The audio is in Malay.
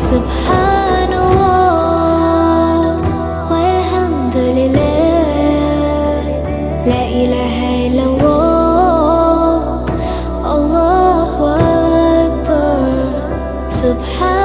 سبحان الله والحمد لله لا إله إلا الله الله أكبر سبحان